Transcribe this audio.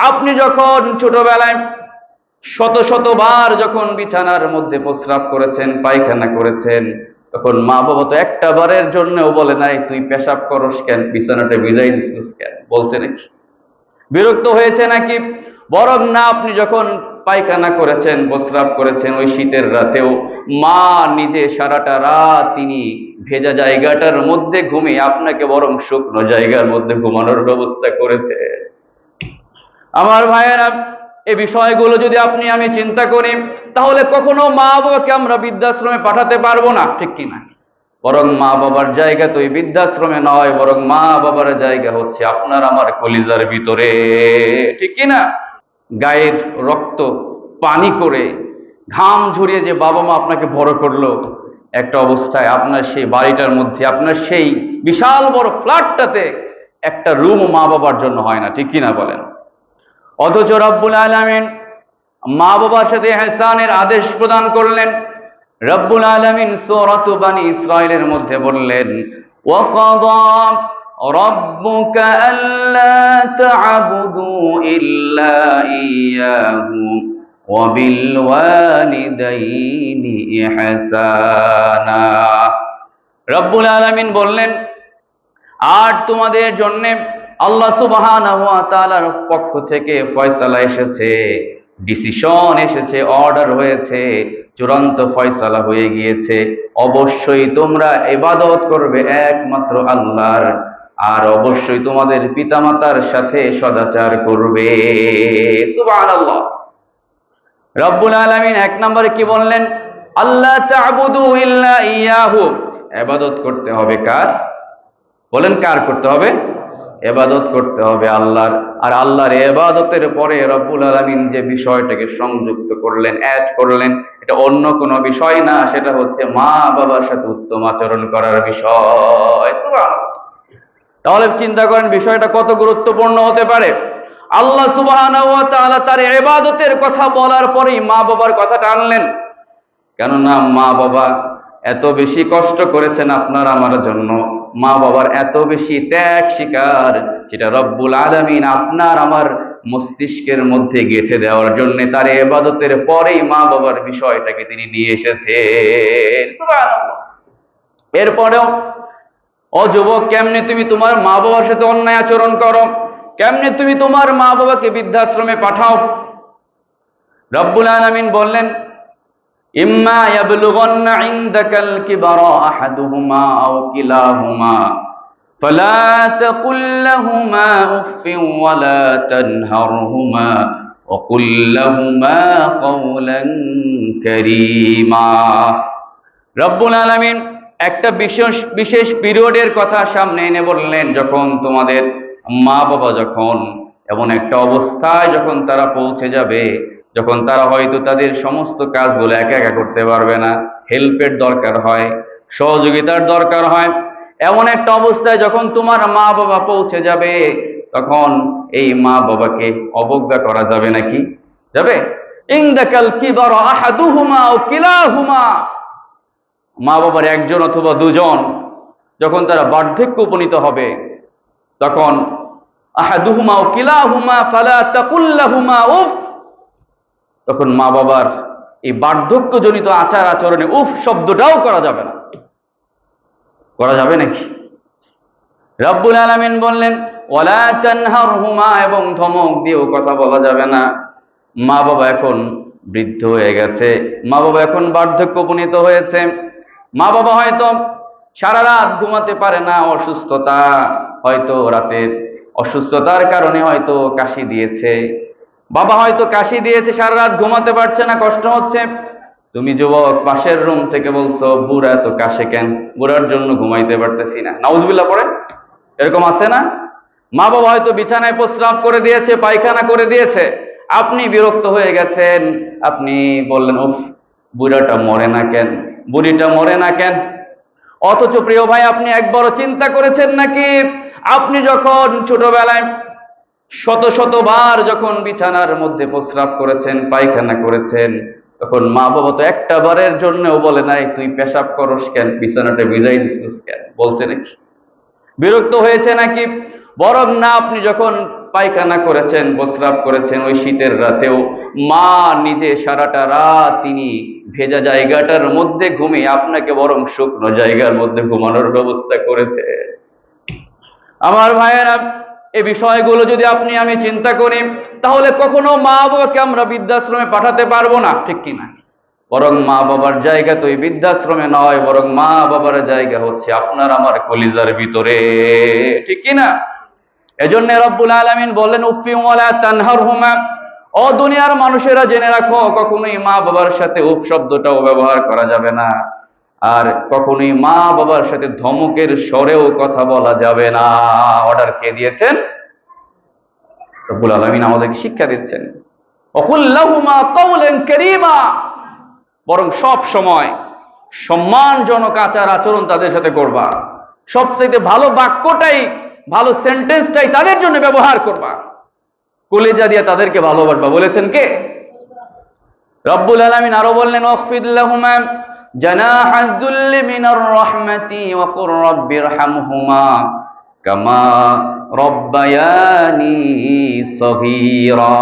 আপনি যখন ছোটবেলায় শত শতবার যখন বিছানার মধ্যে প্রস্রাব করেছেন, পায়খানা করেছেন, তখন মা বাবা তো একটা বারের জন্যও বলে নাই তুই পেশাব করস কেন, বিছানাটা ভিজাই দিছিস কেন, বলছে নাকি? বিরক্ত হয়েছে নাকি? বরং না, আপনি যখন পায়খানা করেছেন, প্রস্রাব করেছেন ওই শীতের রাতেও মা নিজে সারাটা রাত তিনি ভেজা জায়গাটার মধ্যে ঘুমিয়ে আপনাকে বরং শুকনো জায়গার মধ্যে ঘুমানোর ব্যবস্থা করেছে। আমার ভাইয়েরা, এই বিষয়গুলো যদি আপনি আমি চিন্তা করি, তাহলে কখনো মা বাবাকে আমরা বৃদ্ধাশ্রমে পাঠাতে পারবো না, ঠিক কিনা? বরং মা বাবার জায়গা তো এই বৃদ্ধাশ্রমে নয়, বরং মা বাবার জায়গা হচ্ছে আপনার আমার কলিজার ভিতরে, ঠিক কিনা? গায়ের রক্ত পানি করে ঘাম ঝরিয়ে যে বাবা মা আপনাকে বড় করলো, একটা অবস্থায় আপনার সেই বাড়িটার মধ্যে, আপনার সেই বিশাল বড় ফ্ল্যাটটাতে একটা রুম মা বাবার জন্য হয় না, ঠিক কিনা বলেন? অথচ রব্বুল আলামিন মা বাবার সাথে ইহসানের আদেশ প্রদান করলেন। রব্বুল আলামিন সূরাত বানি ইসরাঈলের মধ্যে বললেন, ওয়াকাদা রাব্বুকা আল্লা তা'বুদু ইল্লা ইয়্যাহু ওয়া বিল ওয়ালিদাইনি ইহসানা। রব্বুল আলামিন বললেন, আর তোমাদের জন্য আল্লাহ সুবহানাহু ওয়া তাআলার পক্ষ থেকে ফয়সালা এসেছে, ডিসিশন এসেছে, অর্ডার হয়েছে, চূড়ান্ত ফয়সালা হয়ে গিয়েছে। অবশ্যই তোমরা ইবাদত করবে একমাত্র আল্লাহর, আর অবশ্যই তোমাদের পিতামাতার সাথে সদাচার করবে। সুবহানাল্লাহ। রব্বুল আলামিন এক নম্বরে কি বললেন? আল্লাহ তা'বুদু ইল্লা ইয়াহু, ইবাদত করতে হবে কার? বলেন, কার করতে হবে? ইবাদত করতে হবে আল্লাহর। আর আল্লাহর ইবাদতের পরে রব্বুল আলামিন যে বিষয়টাকে সংযুক্ত করলেন, অ্যাড করলেন, এটা অন্য কোনো বিষয় না, সেটা হচ্ছে মা বাবার সাথে উত্তম আচরণ করার বিষয়। সুবহানাল্লাহ। তাহলে চিন্তা করেন বিষয়টা কত গুরুত্বপূর্ণ হতে পারে। আল্লাহ সুবহানাহু ওয়া তাআলা তার ইবাদতের কথা বলার পরেই মা বাবার কথাটা আনলেন। কেননা মা বাবা এত বেশি কষ্ট করেছেন আপনার আমার জন্য, মা বাবার এত বেশি ত্যাগ স্বীকার, যেটা রব্বুল আলামিন আপনার আমার মস্তিষ্কের মধ্যে গেঁথে দেওয়ার জন্য তার ইবাদতের পরেই মা বাবার বিষয়টাকে তিনি নিয়ে এসেছেন। সুবহানাল্লাহ। এরপরেও ও যুবক, কেমনে তুমি তোমার মা বাবার সাথে অন্যায় আচরণ করো, কেমনে তুমি তোমার মা বাবাকে বৃদ্ধাশ্রমে পাঠাও? রব্বুল আলামিন বললেন, ইম্মা ইয়াবলুগান্না ইনদাকাল কিবারা আহাদুহুমা আও কিলাহুমা ফালা তাকুল লাহুমা উফফিন ওয়ালা তানহারহুমা ওয়া কুল লাহুমা কাওলান কারীমা। রব্বুল আলামিন একটা বিশেষ পিরিয়ডের কথা সামনে এনে বললেন, যখন তোমাদের মা বাবা যখন এমন একটা অবস্থায় যখন তারা পৌঁছে যাবে, যখন তারা হয়তো তাদের সমস্ত কাজগুলো একা একা করতে পারবে না, হেল্পের দরকার হয়, সহযোগিতার দরকার হয়, এমন একটা অবস্থায় যখন তোমার মা বাবা পৌঁছে যাবে, তখন এই মা বাবাকে অবজ্ঞা করা যাবে নাকি? যাবে? ইনদাকাল কিবারা আহাদুহুমা আও কিলাহুমা, মা বাবার একজন অথবা দুজন যখন তারা বার্ধক্য উপনীত হবে, তখন আহাদুহুমা আও কিলাহুমা ফালা তাকুল লাহুমা উফ, তখন মা বাবার এই বার্ধক্যজনিত আচার আচরণে উফ শব্দটাও করা যাবে না। করা যাবে নাকি? রব্বুল আলামিন বললেন, ওয়ালা তানহারহুমা, এবং ধমক দিয়েও কথা বলা যাবে না। মা বাবা এখন বৃদ্ধ হয়ে গেছে, মা বাবা এখন বার্ধক্য উপনীত হয়েছে, মা বাবা হয়তো সারা রাত ঘুমাতে পারে না, অসুস্থতা, হয়তো রাতের অসুস্থতার কারণে হয়তো কাশি দিয়েছে, বাবা হয়তো কাশি দিয়েছে, সারা রাত ঘুমাতে পারছে না, কষ্ট হচ্ছে। তুমি যুবক পাশের রুম থেকে বলছো, বুড়া এত কাশে কেন, বুড়ার জন্য ঘুমাইতে পারতেছি না। নাউজুবিল্লাহ পড়েন। এরকম আছে না? মা বাবা হয়তো বিছানায় প্রস্রাব করে দিয়েছে, পায়খানা করে দিয়েছে, আপনি বিরক্ত হয়ে গেছেন, আপনি বললেন, উফ বুড়াটা মরে না কেন, বুড়িটা মরে না কেন? অথচ প্রিয় ভাই, আপনি একবারও চিন্তা করেছেন নাকি, আপনি যখন ছোটবেলায় শত শতবার যখন বিছানার মধ্যে প্রস্রাব করেছেন, পায়খানা করেছেন, তখন মা বাবা তো একটা বারের জন্যও বলে নাই তুই পেশাব করস কেন, বিছানাটা ভিজাই দিছিস কেন, বলছে নাকি? বিরক্ত হয়েছে নাকি? বরং না, আপনি যখন পায়খানা করেছেন, প্রস্রাব করেছেন ওই শীতের রাতেও, মা নিজে সারাটা রাত তিনি ভেজা জায়গাটার মধ্যে ঘুমিয়ে আপনাকে বরং শুকনো জায়গার মধ্যে ঘুমানোর ব্যবস্থা করেছে। আমার ভাইয়েরা, এই বিষয়গুলো যদি আপনি আমি চিন্তা করি, তাহলে কখনো মা বাবাকে আমরা বৃদ্ধাশ্রমে পাঠাতে পারবো না, ঠিক কিনা? বরং মা বাবার জায়গা তো এই বৃদ্ধাশ্রমে নয়, বরং মা বাবার জায়গা হচ্ছে আপনার আমার কলিজার ভিতরে, ঠিক কিনা? এজন্য রব্বুল আলামিন বলেন, উফি ওয়ালা তানহারহুমা, ও দুনিয়ার মানুষেরা জেনে রাখো, কখনোই মা বাবার সাথে উফ শব্দটাও ব্যবহার করা যাবে না, আর কখনোই মা বাবার সাথে ধমকের স্বরেও কথা বলা যাবে না। অর্ডার কে দিয়েছেন? রব্বুল আলামিন আমাদেরকে শিক্ষা দিচ্ছেন। ওয়াকুল লাহুমা কাওলান কারীমা, বরং সব সময় সম্মানজনক আচার আচরণ তাদের সাথে করবা। সবচেয়ে ভালো বাক্যটাই, ভালো সেন্টেন্সটাই তাদের জন্য ব্যবহার করবা। কলিজা দিয়ে তাদেরকে ভালোবাসবা। বলেছেন কে? রব্বুল আলামিন আরো বললেন, ওয়াখফিদ লাহুমা জানাহায যুল্লি মিনার রাহমাতি ওয়া কুর রাব্বিরহামহুমা কামা রাব্বায়ানি সগীরা।